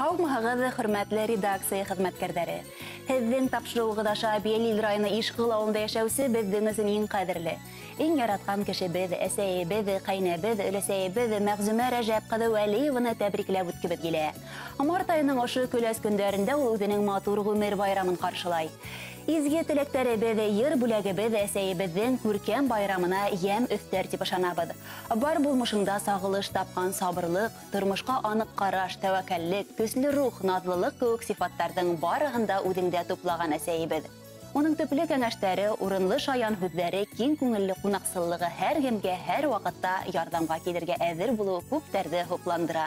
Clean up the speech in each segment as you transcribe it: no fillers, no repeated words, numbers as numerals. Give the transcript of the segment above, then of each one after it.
Һаумыһығыҙ, хөрмәтле редакция хеҙмәткәрҙәре. Һеҙҙең тапшырыуығыҙ аша Биәлил районы Ишҡыл ауылында йәшәүсе беҙҙең өсөн иң ҡәҙерле. Иң яратҡан кешебеҙ, әсәйебеҙ, ҡәйнәбеҙ, өләсәйебеҙ Мәғзүмә Рәжәп ҡыҙы Вәлиеваны тәбрикләп үткебеҙ килә. Март айының ошо көләс көндәрендә ул үҙенең матур ғүмер байрамын ҡаршылай. Изге теләктәребеҙ, йыр бүләгебеҙ әсәйебеҙҙең күркәм байрамына йәм өҫтәр тип ышанабыҙ. Бар булмышында сағылыш тапҡан сабырлык, тормошҡа аныҡ ҡараш, тәүәккәллек, көслө рух, наҙлылыҡ кеүек сифаттарҙың барыһында үҙеңдә туплаған әсәйебеҙ. Уның төплө кәңәштәре, урынлы шаян һүҙҙәре, киң күңелле ҡунаҡсыллығы һәр кемгә, һәр ваҡытта ярҙамға килергә әҙер булыуы күптәрҙе һоҡландыра.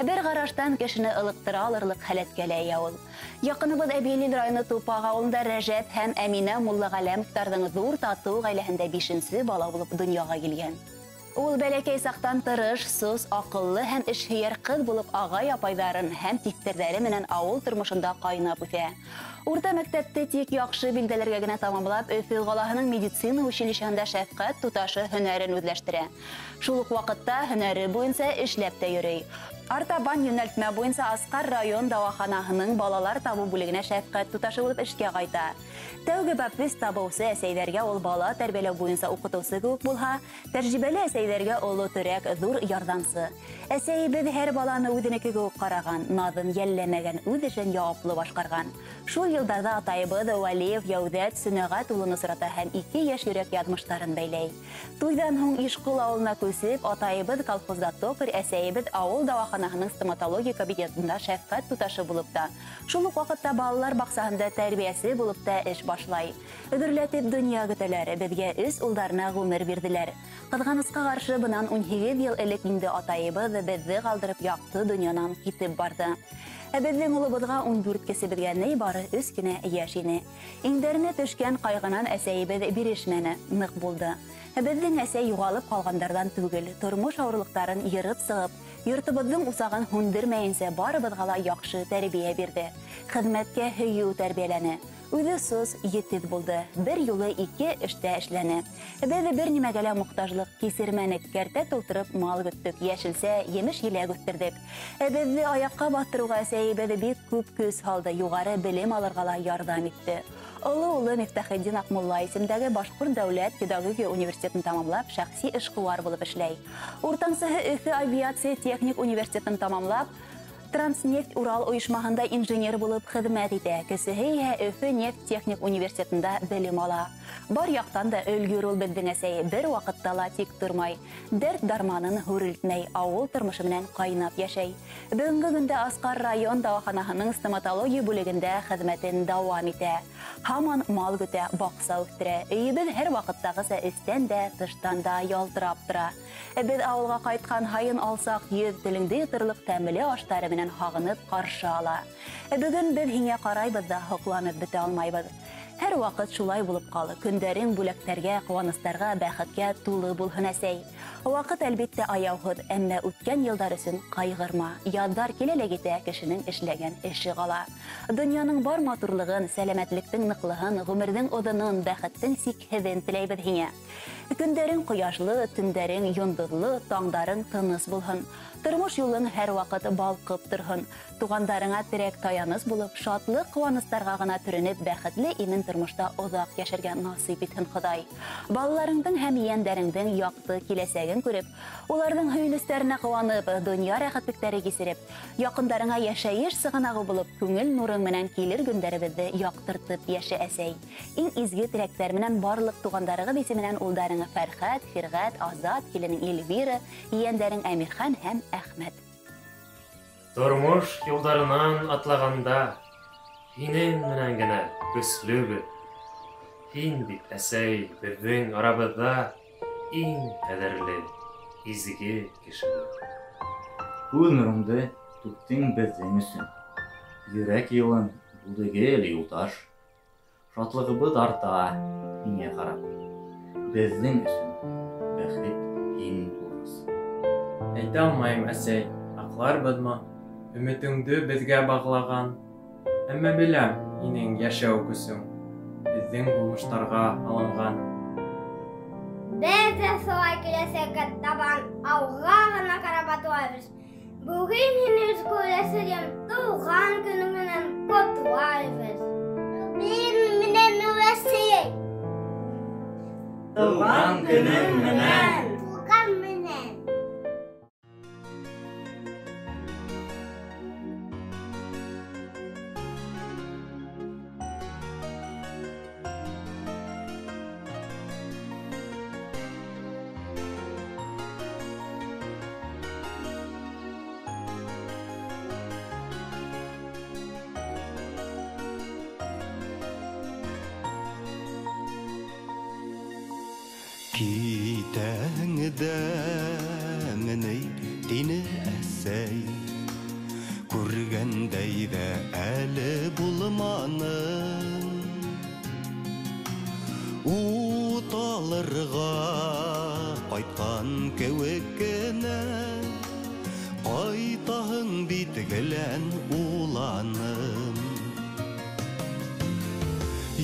Бер ҡараштан кешене ылыҡтыра алырлык һәләткә лә эйә ул. Яҡыныбыҙ Биәлил районы Тупаға ауылында Рәжәп һәм Әминә Муллағәләмовтарҙың ҙур татыу ғаиләһендә 5-нсе бала булып донъяға килгән. Ул бәләкәй саҡтан тырыш, сос, аҡыллы һәм эшһөйәр ҡыҙ булып ағай-апайҙарын һәм тиҫтерҙәре менән ауыл тормошонда ҡайнап үҫә. Урта мәктәпте тик яҡшы билдәләргә генә тамамлап, Өфө ҡалаһының медицина училищеһында шәфҡәт туташы һөнәрен үҙләштерә. Шул уҡ ваҡытта һөнәре буйынса эшләп тә йөрөй. Артабан йүнәлтмә буйынса Асҡар район дауаханаһының балалар табыу бүлегенә шәфҡәт туташы булып эшкә ҡайта. Тәүге бәпес табыусы әсәйҙәргә ул бала тәрбиәләү буйынса уҡытыусы кеүек булһа, тәжрибәле әсәйҙәргә оло төрәк, ҙур ярҙамсы. Әсәйебеҙ һәр баланы үҙенеке кеүек ҡараған, наҙын йәлләмәгән, үҙ эшен яуаплы башҡарған. Шул йылдарҙа атайыбыҙ Вәлиев Яуҙәт Сөнәғәт улын осрата һәм 2 йәш йөрәк яҙмыштарын бәйләй. Туйҙан һуң Ишҡыл ауылына күсеп, атайыбыҙ колхозда токарь, әсәйебеҙ ауыл дауаханаһының стоматология кабинетында шәфҡәт туташы булып та, шул уҡ ваҡытта балалар баҡсаһында тәрбиәсе булып та эш башлай. Өҙөрләтеп донъя көтәләр, беҙгә 3 улдарына ғүмер бирҙеләр. Ҡыҙғанысҡа ҡаршы, бынан 18 йыл элек инде атайыбыҙ беҙҙе ҡалдырып яҡты донъянан китеп барды. Беҙҙең улыбыҙға 14 кесебеҙгә ней бары 3 кенә йәш ине. Иңдәренә төшкән ҡайғынан әсәйебеҙ бирешмәне, ныҡ булды. Беҙҙең әсәй юғалып ҡалғандарҙан түгел, тормош ауырлыҡтарын йырып сығып, йортобоҙҙоң усағын һүндермәйенсә барыбыҙға ла яҡшы тәрбиә бирҙе. Хеҙмәткә һөйөү тәрбиәләне. Үҙе сос, етеҙ булды. Бер юлы 2 эштә эшләне. Беҙ бер нимәгә лә мохтажлыҡ кисермәнек, кәртә тултырып мал көттөк, йәшелсә, емеш-еләк үҫтерҙек. Беҙҙе аяҡҡа баҫтырыуға әсәйебеҙ бик күп көс һалды, юғары белем алырға ла ярҙам итте. Оло улы Мифтахетдин Аҡмулла исемдәге Башҡорт дәүләт педагогия университетын тамамлап, шәхси эшҡыуар булып эшләй. Уртансыһы Өфө авиация техник университетын тамамлап, Транснефть Урал ойошмаһында инженер булып хеҙмәт итә. Кесеһе иһә Өфө нефть техник университетында белем ала. Бар яҡтан да өлгөр ул беҙҙең әсәй, бер ваҡытта ла тик тормай. Дәрт дарманын һүрелтмәй, ауыл тормошо менән ҡайнап йәшәй. Бөгөнгө көндә Асҡар район дауаханаһының стоматология бүлегендә хеҙмәтен дауам итә. Һаман мал көтә, баҡса үҫтерә. Өйөбөҙ һәр ваҡыттағыса эстән дә, тыштан да ялтырап тора. Беҙ ауылға ҡайтҡан һайын алсаҡ йөҙ, телеңде йоторлоҡ тәмле аштары менән һағынып ҡаршы ала. Бөгөн беҙ һиңә ҡарайбыҙ ҙа һоҡланып бөтә алмайбыҙ. Һәр ваҡыт шулай булып ҡалы. Көндәрең бүләктәргә, ҡыуаныстарға, бәхеткә тулы булһын әсәй. Ваҡыт әлбиттә аяуһыҙ, әммә үткән йылдар өсөн ҡайғырма. Яҙҙар килә лә китә, кешенең эшләгән эше ҡала. Донъяның бар матурлығын, сәләмәтлектең ныҡлыһын, ғүмерҙең оҙонон, бәхеттең сикһеҙен теләйбеҙ һиңә. Көндәрең ҡояшлы, төндәрең йондоҙло, таңдарың тыныс булһын. Тормош юлың һәр ваҡыт балҡып торһон. Туғандарыңа терәк таяныс булып, шатлыҡ, ҡыуаныстарға ғына төрөнөп, бәхетле имен тормошта оҙаҡ йәшәргә насип итһен Хоҙай. Балаларыңдың һәм ейәндәреңдең яҡты киләсәген күреп, уларҙың һөйөнөстәренә ҡыуанып, донъя рәхәтлектәре кисереп, яҡындарыңа йәшәйеш сығанағы булып, күңел нурың менән килер көндәребеҙҙе яҡтыртып йәшә әсәй. Иң изге теләктәр менән барлыҡ туғандарығыҙ исеменән улдарыңа Фәрхәт, Фирғәт, Азат, киленең Эльвира, ейәндәрең Әмирхан һәм Әхмәт. Тормош юлдарынан атлағанда, һинең менән генә көслөбөҙ. Һин бит, әсәй, беҙҙең арабыҙҙа иң ҡәҙерле, изге кешебеҙ. Күҙ нурыңды түктең беҙҙең өсөн. Йөрәк йылын булдығел юлдаш. Шатлығыбыҙ арта һиңә ҡарап. Беҙҙең өсөн бәхет һин булғас. Әйтә алмайым, әсәй, аҡларбыҙмы? Өмөтөңдө беҙгә бағлаған. Әммә беләм, һинең йәшәү көсөң беҙҙең булмыштарға алынған. Беҙ ҙә солай киләсәккә табан алға ғына ҡарап атлайбыҙ. Бөгөн һине өс өләсәйем Туған күніңмен құттықтаймыз. Менен Әсей. Туған күнің менен. Туған менен. Kitәңдә меней тине әсәй күргәндәй дә әле булманың уталырга кайткан кеүек кенә кайтаһың бит гелән уланым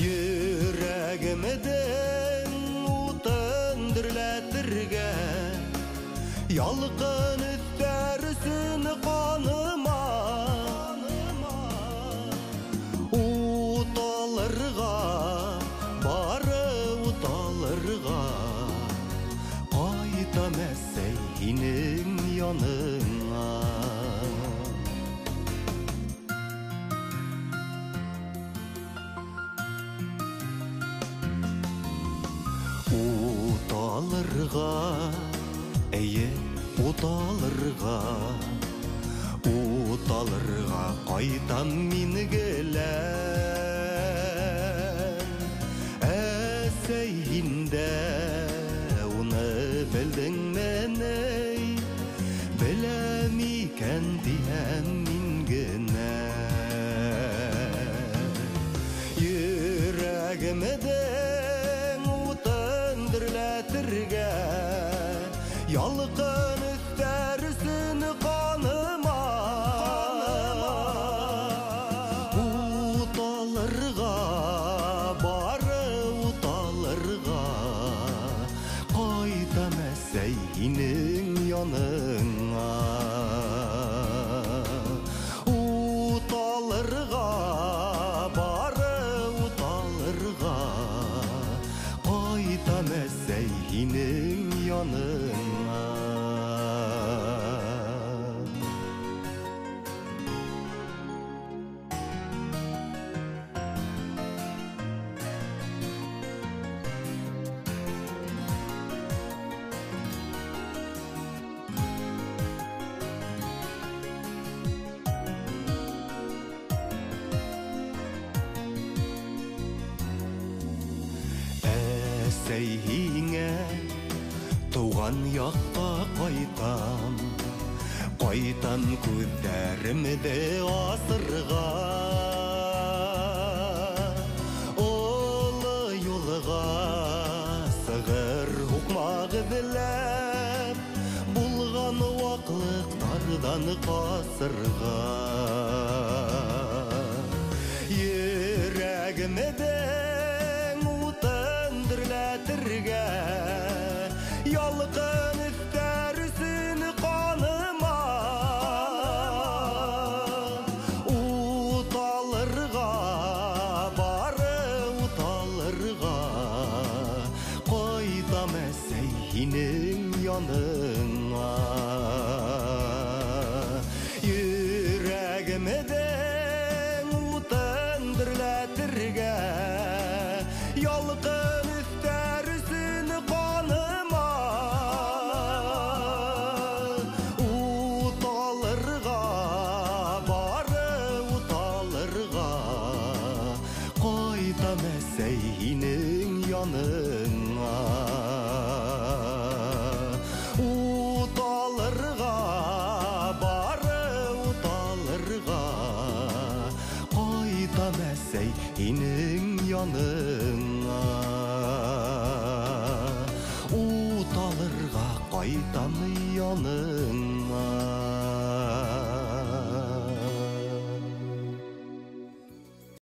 йөрәгемдә ялқын үттәрсін қаныма уталырға бары уталырға қайтам әсәй һинең яныңа уталырға әйе уталырға қайтам мин гелән әсәй һиндә уны белдең меней беләм икән диһәм мин генә йөрәгемдең утын дөрләтергә ялқын үттәрсін қаныма уталырға бары уталырға қайтам әсәй һинең яныңа уталырға бары уталырға қайтам әсәй һинең яныңа әсәй һиңә туған яққа қайтам күҙҙәремде асырға олы юлға сығыр һуҡмақ эҙләп булған ваҡлыҡтарҙан ҡасырға йөрәгемдең утын дөрләтергә ялҡын өҫтәрсен ҡаныма уталырға бары уталырға ҡайтам әсәй һинең яның